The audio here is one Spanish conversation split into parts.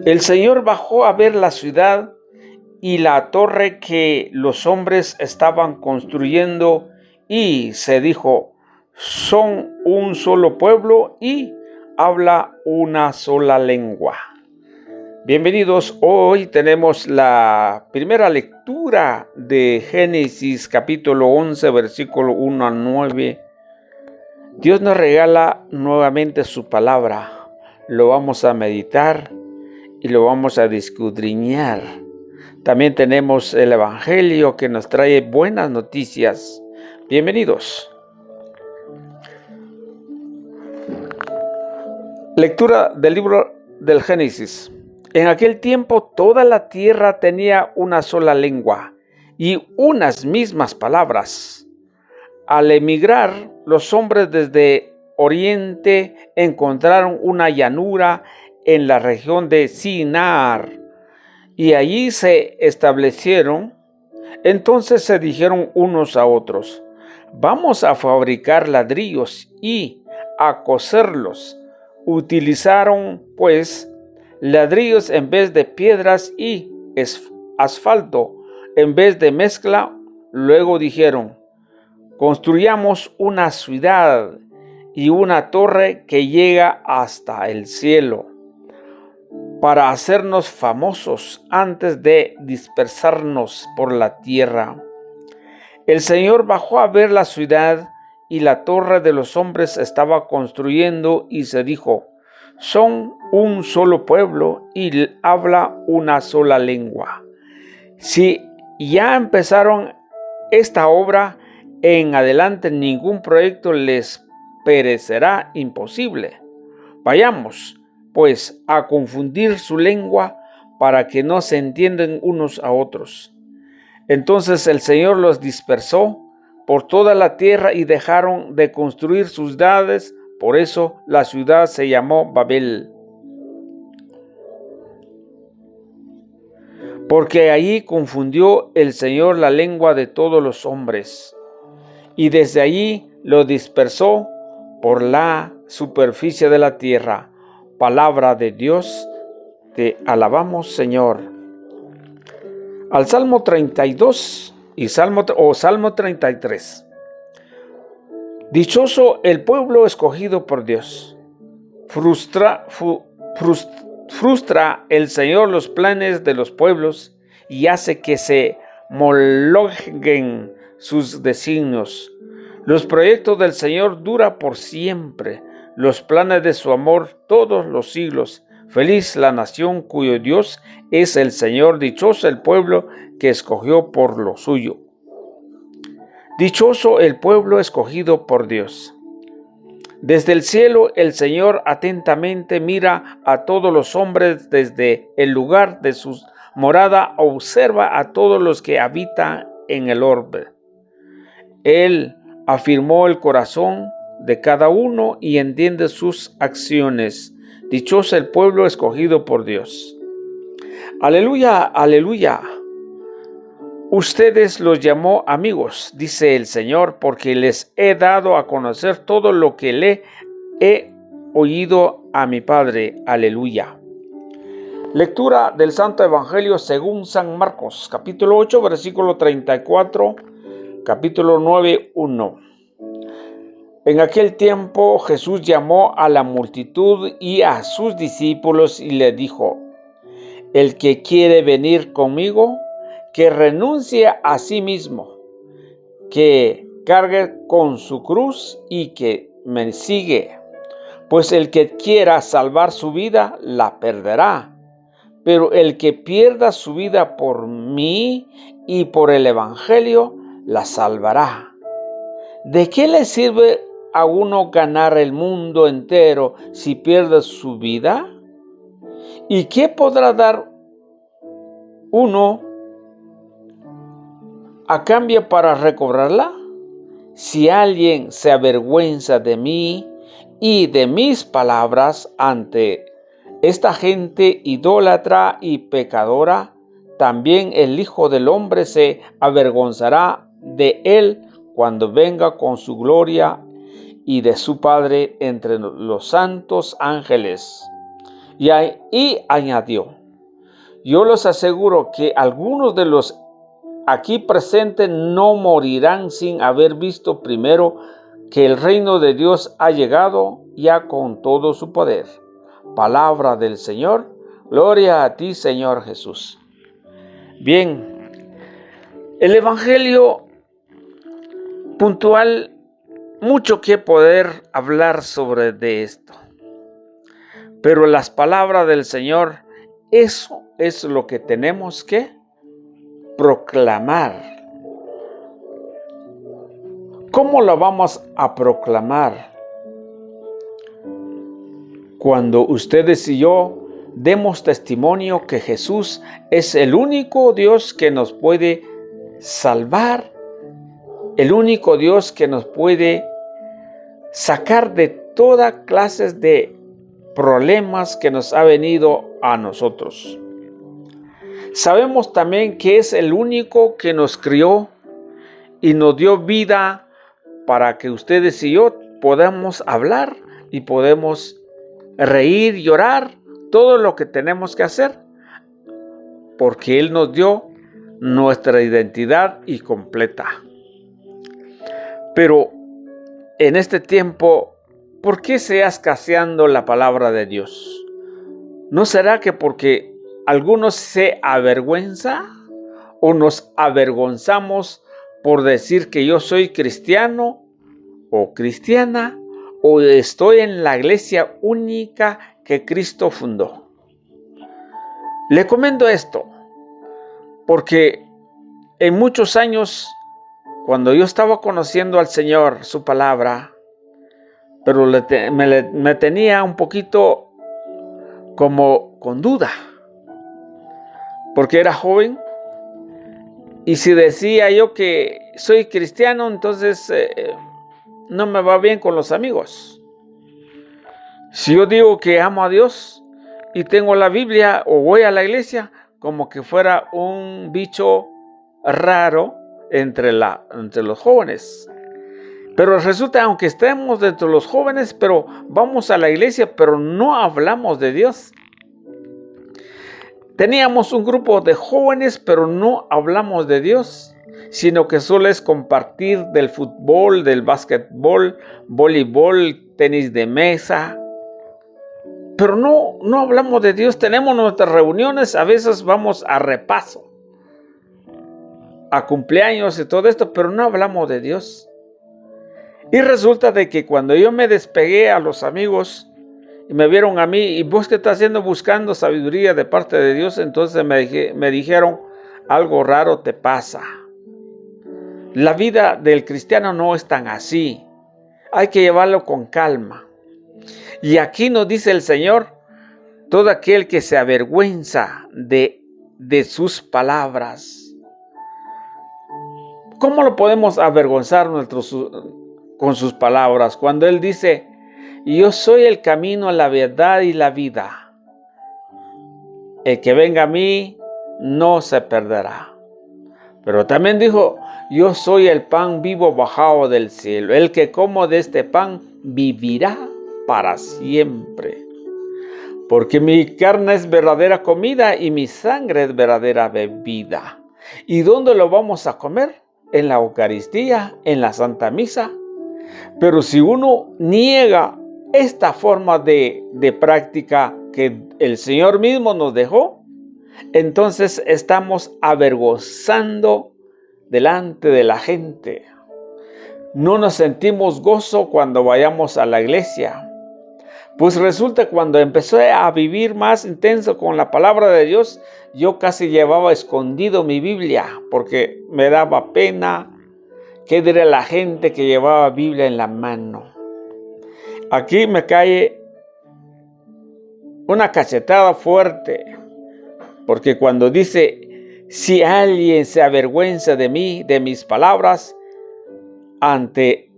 El Señor bajó a ver la ciudad y la torre que los hombres estaban construyendo y se dijo: son un solo pueblo y habla una sola lengua. Bienvenidos, hoy tenemos la primera lectura de Génesis capítulo 11, versículo 1 al 9. Dios nos regala nuevamente su palabra, lo vamos a meditar y lo vamos a escudriñar. También tenemos el Evangelio que nos trae buenas noticias. Bienvenidos. Lectura del libro del Génesis. En aquel tiempo toda la tierra tenía una sola lengua y unas mismas palabras. Al emigrar, los hombres desde Oriente encontraron una llanura en la región de Sinar y allí se establecieron. Entonces se dijeron unos a otros: vamos a fabricar ladrillos y a coserlos. Utilizaron pues ladrillos en vez de piedras y asfalto en vez de mezcla. Luego dijeron: construyamos una ciudad y una torre que llega hasta el cielo, para hacernos famosos antes de dispersarnos por la tierra. El Señor bajó a ver la ciudad y la torre de los hombres estaba construyendo y se dijo: son un solo pueblo y habla una sola lengua. Si ya empezaron esta obra, en adelante ningún proyecto les parecerá imposible. Vayamos pues a confundir su lengua para que no se entiendan unos a otros. Entonces el Señor los dispersó por toda la tierra y dejaron de construir sus ciudades. Por eso la ciudad se llamó Babel, porque allí confundió el Señor la lengua de todos los hombres, y desde allí lo dispersó por la superficie de la tierra. Palabra de Dios, te alabamos, Señor. Al Salmo 32 y Salmo 33. Dichoso el pueblo escogido por Dios. Frustra el Señor los planes de los pueblos y hace que se mologuen sus designios. Los proyectos del Señor duran por siempre, los planes de su amor todos los siglos. Feliz la nación cuyo Dios es el Señor, dichoso el pueblo que escogió por lo suyo. Dichoso el pueblo escogido por Dios. Desde el cielo el Señor atentamente mira a todos los hombres, desde el lugar de su morada observa a todos los que habitan en el orbe. Él afirmó el corazón de cada uno y entiende sus acciones. Dichoso el pueblo escogido por Dios. Aleluya, aleluya. Ustedes los llamó amigos, dice el Señor, porque les he dado a conocer todo lo que le he oído a mi Padre. Aleluya. Lectura del Santo Evangelio según San Marcos, capítulo 8, versículo 34, capítulo 9, 1. En aquel tiempo Jesús llamó a la multitud y a sus discípulos y le dijo: el que quiere venir conmigo, que renuncie a sí mismo, que cargue con su cruz y que me sigue. Pues el que quiera salvar su vida, la perderá. Pero el que pierda su vida por mí y por el Evangelio, la salvará. ¿De qué le sirve a uno ganar el mundo entero si pierde su vida? ¿Y qué podrá dar uno a cambio para recobrarla? Si alguien se avergüenza de mí y de mis palabras ante esta gente idólatra y pecadora, también el Hijo del Hombre se avergonzará de él cuando venga con su gloria y de su Padre entre los santos ángeles. Y añadió: yo les aseguro que algunos de los aquí presentes no morirán sin haber visto primero que el reino de Dios ha llegado ya con todo su poder. Palabra del Señor. Gloria a ti, Señor Jesús. Bien, el Evangelio puntual, mucho que poder hablar sobre de esto. Pero las palabras del Señor, eso es lo que tenemos que proclamar. ¿Cómo lo vamos a proclamar? Cuando ustedes y yo demos testimonio que Jesús es el único Dios que nos puede salvar, el único Dios que nos puede sacar de toda clase de problemas que nos ha venido a nosotros. Sabemos también que es el único que nos crió y nos dio vida para que ustedes y yo podamos hablar y podemos reír, llorar, todo lo que tenemos que hacer, porque Él nos dio nuestra identidad y completa. Pero en este tiempo, ¿por qué se ha escaseando la palabra de Dios? ¿No será que porque algunos se avergüenza o nos avergonzamos por decir que yo soy cristiano o cristiana o estoy en la iglesia única que Cristo fundó? Le comento esto porque en muchos años, cuando yo estaba conociendo al Señor, su palabra, pero me tenía un poquito como con duda, porque era joven, y si decía yo que soy cristiano, entonces no me va bien con los amigos. Si yo digo que amo a Dios y tengo la Biblia o voy a la iglesia, como que fuera un bicho raro entre los jóvenes. Pero resulta, aunque estemos dentro de los jóvenes, pero vamos a la iglesia, pero no hablamos de Dios. Teníamos un grupo de jóvenes, pero no hablamos de Dios, sino que solo es compartir del fútbol, del básquetbol, voleibol, tenis de mesa. Pero no hablamos de Dios. Tenemos nuestras reuniones, a veces vamos a repaso, a cumpleaños y todo esto, pero no hablamos de Dios. Y resulta de que cuando yo me despegué a los amigos y me vieron a mí, ¿y vos qué estás haciendo buscando sabiduría de parte de Dios? Entonces me dijeron, algo raro te pasa. La vida del cristiano no es tan así. Hay que llevarlo con calma. Y aquí nos dice el Señor, todo aquel que se avergüenza de sus palabras. ¿Cómo lo podemos avergonzar con sus palabras? Cuando Él dice, yo soy el camino, la verdad y la vida. El que venga a mí no se perderá. Pero también dijo, yo soy el pan vivo bajado del cielo. El que coma de este pan vivirá para siempre. Porque mi carne es verdadera comida y mi sangre es verdadera bebida. ¿Y dónde lo vamos a comer? En la Eucaristía, en la Santa Misa. Pero si uno niega esta forma de práctica que el Señor mismo nos dejó, entonces estamos avergonzando delante de la gente. No nos sentimos gozo cuando vayamos a la iglesia. Pues resulta, cuando empecé a vivir más intenso con la palabra de Dios, yo casi llevaba escondido mi Biblia porque me daba pena. ¿Qué diría la gente que llevaba Biblia en la mano? Aquí me cae una cachetada fuerte, porque cuando dice, si alguien se avergüenza de mí, de mis palabras, ante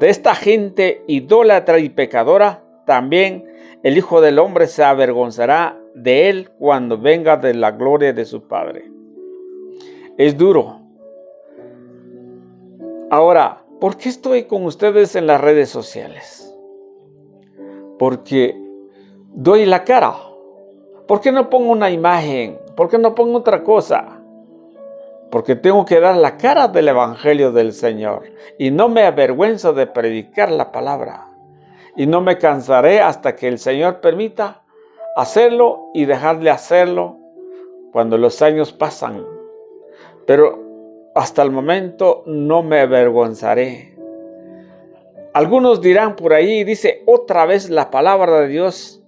esta gente idólatra y pecadora, también el Hijo del Hombre se avergonzará de él cuando venga de la gloria de su Padre. Es duro. Ahora, ¿por qué estoy con ustedes en las redes sociales? Porque doy la cara. ¿Por qué no pongo una imagen? ¿Por qué no pongo otra cosa? Porque tengo que dar la cara del Evangelio del Señor. Y no me avergüenzo de predicar la palabra. Y no me cansaré hasta que el Señor permita hacerlo y dejar de hacerlo cuando los años pasan. Pero hasta el momento no me avergonzaré. Algunos dirán por ahí, dice otra vez la palabra de Dios.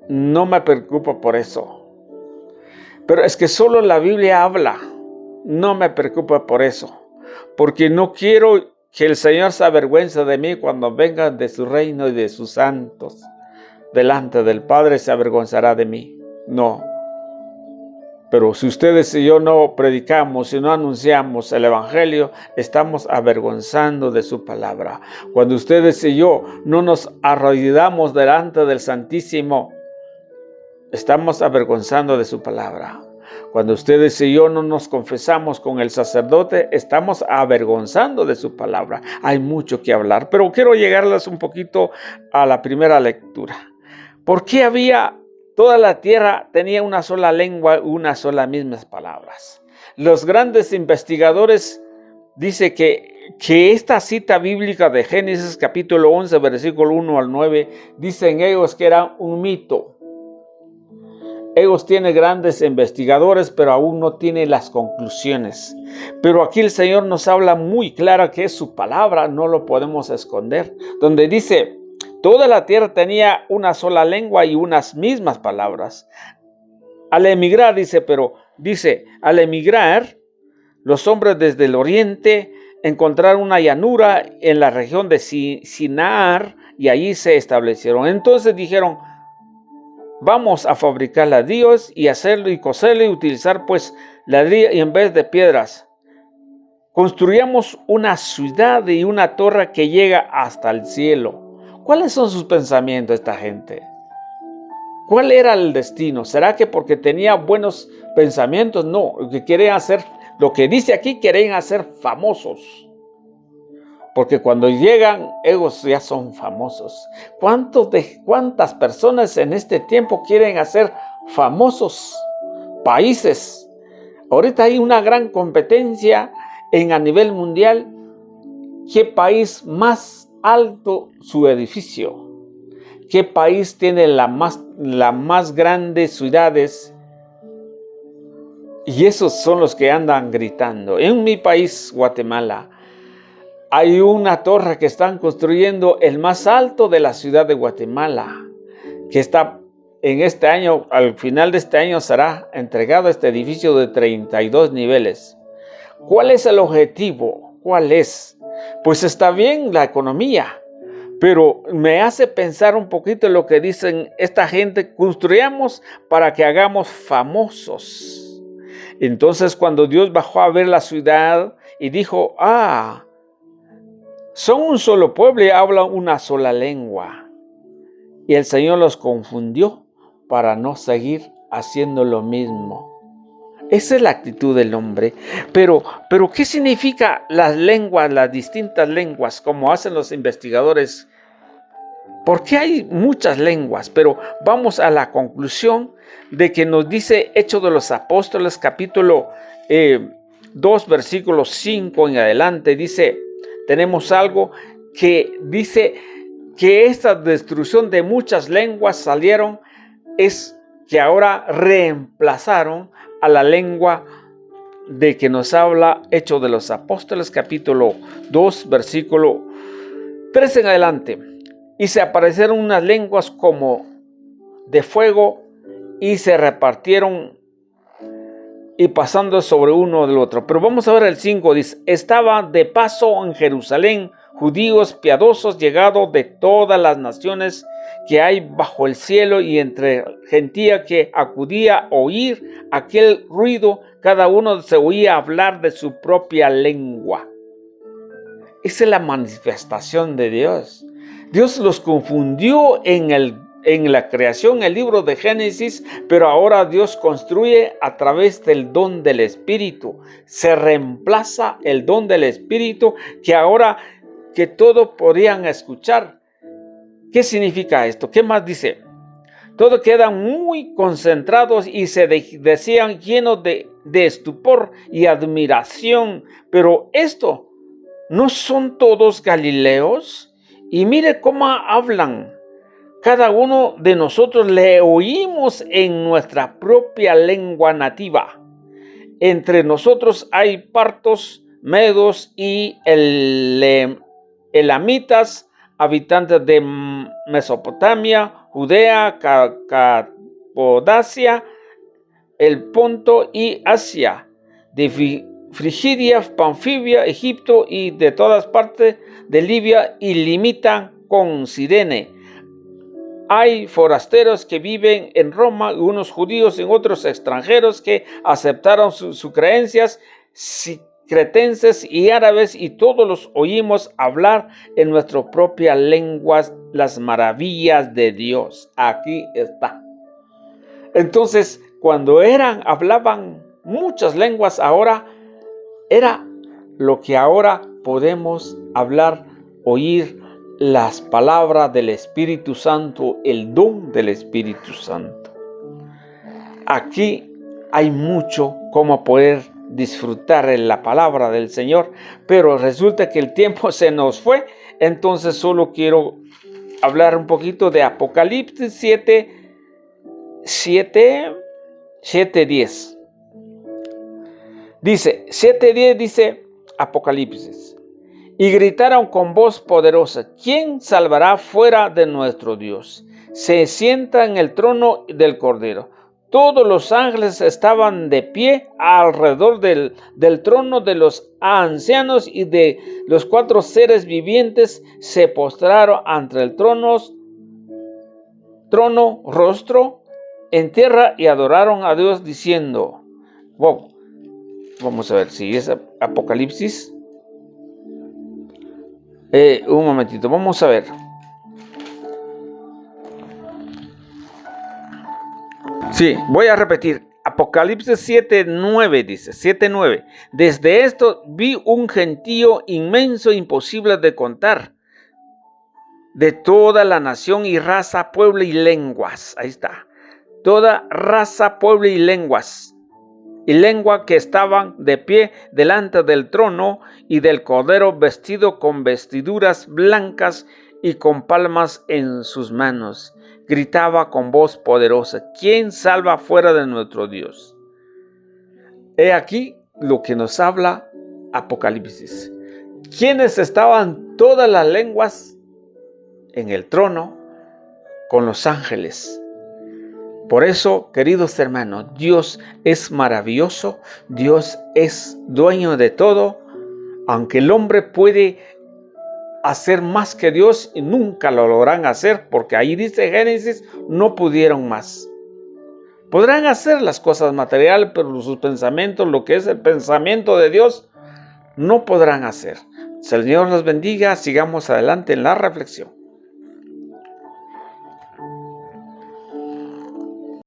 No me preocupo por eso. Pero es que solo la Biblia habla. No me preocupo por eso. Porque no quiero que el Señor se avergüence de mí cuando venga de su reino y de sus santos. Delante del Padre se avergonzará de mí. No. Pero si ustedes y yo no predicamos, si no anunciamos el Evangelio, estamos avergonzando de su palabra. Cuando ustedes y yo no nos arrodillamos delante del Santísimo, estamos avergonzando de su palabra. Cuando ustedes y yo no nos confesamos con el sacerdote, estamos avergonzando de su palabra. Hay mucho que hablar, pero quiero llegarles un poquito a la primera lectura. ¿Por qué toda la tierra tenía una sola lengua, una sola mismas palabras? Los grandes investigadores dicen que esta cita bíblica de Génesis capítulo 11, versículo 1 al 9, dicen ellos que era un mito. Ellos tienen grandes investigadores, pero aún no tienen las conclusiones. Pero aquí el Señor nos habla muy clara que es su palabra, no lo podemos esconder. Donde dice, toda la tierra tenía una sola lengua y unas mismas palabras. Al emigrar, al emigrar, los hombres desde el oriente encontraron una llanura en la región de Sinar y allí se establecieron. Entonces dijeron, vamos a fabricar ladrillos y hacerlo y coserlo y utilizar pues ladrillo en vez de piedras. Construyamos una ciudad y una torre que llega hasta el cielo. ¿Cuáles son sus pensamientos de esta gente? ¿Cuál era el destino? ¿Será que porque tenía buenos pensamientos? No, lo que dice aquí, quieren hacer famosos. Porque cuando llegan, ellos ya son famosos. ¿Cuántas personas en este tiempo quieren hacer famosos países? Ahorita hay una gran competencia a nivel mundial. ¿Qué país más alto su edificio? ¿Qué país tiene las más grandes ciudades? Y esos son los que andan gritando. En mi país, Guatemala, hay una torre que están construyendo, el más alto de la ciudad de Guatemala, que está en este año, al final de este año será entregado este edificio de 32 niveles. ¿Cuál es el objetivo? ¿Cuál es? Pues está bien la economía, pero me hace pensar un poquito en lo que dicen esta gente, construyamos para que hagamos famosos. Entonces cuando Dios bajó a ver la ciudad y dijo, son un solo pueblo y hablan una sola lengua. Y el Señor los confundió para no seguir haciendo lo mismo. Esa es la actitud del hombre. Pero ¿qué significa las lenguas, las distintas lenguas, como hacen los investigadores? Porque hay muchas lenguas, pero vamos a la conclusión de que nos dice Hechos de los Apóstoles, capítulo 2, versículo 5 en adelante, dice, tenemos algo que dice que esta destrucción de muchas lenguas salieron, es que ahora reemplazaron a la lengua de que nos habla Hechos de los Apóstoles, capítulo 2, versículo 3 en adelante. Y se aparecieron unas lenguas como de fuego y se repartieron y pasando sobre uno del otro. Pero vamos a ver el 5, dice, estaba de paso en Jerusalén judíos piadosos llegados de todas las naciones que hay bajo el cielo, y entre gentío que acudía a oír aquel ruido, cada uno se oía hablar de su propia lengua. Esa es la manifestación de Dios. Dios los confundió en la creación, el libro de Génesis, pero ahora Dios construye a través del don del Espíritu. Se reemplaza el don del Espíritu, que ahora que todos podían escuchar. ¿Qué significa esto? ¿Qué más dice? Todos quedan muy concentrados y se decían llenos de estupor y admiración. Pero esto, ¿no son todos galileos? Y mire cómo hablan. Cada uno de nosotros le oímos en nuestra propia lengua nativa. Entre nosotros hay partos, medos y elamitas, habitantes de Mesopotamia, Judea, Capadocia, el Ponto y Asia, de Frigidia, Panfilia, Egipto y de todas partes de Libia, y limitan con Cirene. Hay forasteros que viven en Roma, unos judíos y otros extranjeros que aceptaron sus creencias, cretenses y árabes, y todos los oímos hablar en nuestra propia lengua las maravillas de Dios. Aquí está. Entonces, cuando hablaban muchas lenguas, ahora era lo que ahora podemos hablar, oír las palabras del Espíritu Santo, el don del Espíritu Santo. Aquí hay mucho como poder disfrutar en la palabra del Señor, pero resulta que el tiempo se nos fue, entonces solo quiero hablar un poquito de Apocalipsis 7:10. Dice, 7:10 dice Apocalipsis. Y gritaron con voz poderosa: ¿quién salvará fuera de nuestro Dios? Se sienta en el trono del Cordero. Todos los ángeles estaban de pie alrededor del trono, de los ancianos y de los 4 seres vivientes se postraron ante el trono, rostro en tierra, y adoraron a Dios diciendo, wow, vamos a ver si es Apocalipsis. Un momentito, vamos a ver. Sí, voy a repetir. Apocalipsis 7:9 dice, 7:9. Desde esto vi un gentío inmenso, imposible de contar, de toda la nación y raza, pueblo y lenguas. Ahí está. Toda raza, pueblo y lenguas. Y lengua que estaban de pie delante del trono y del Cordero, vestido con vestiduras blancas y con palmas en sus manos. Gritaba con voz poderosa: ¿quién salva fuera de nuestro Dios? He aquí lo que nos habla Apocalipsis. ¿Quiénes estaban todas las lenguas? En el trono, con los ángeles. Por eso, queridos hermanos, Dios es maravilloso, Dios es dueño de todo, aunque el hombre puede hacer más que Dios y nunca lo lograrán hacer, porque ahí dice Génesis, no pudieron más. Podrán hacer las cosas materiales, pero sus pensamientos, lo que es el pensamiento de Dios, no podrán hacer. Si el Señor los bendiga, sigamos adelante en la reflexión.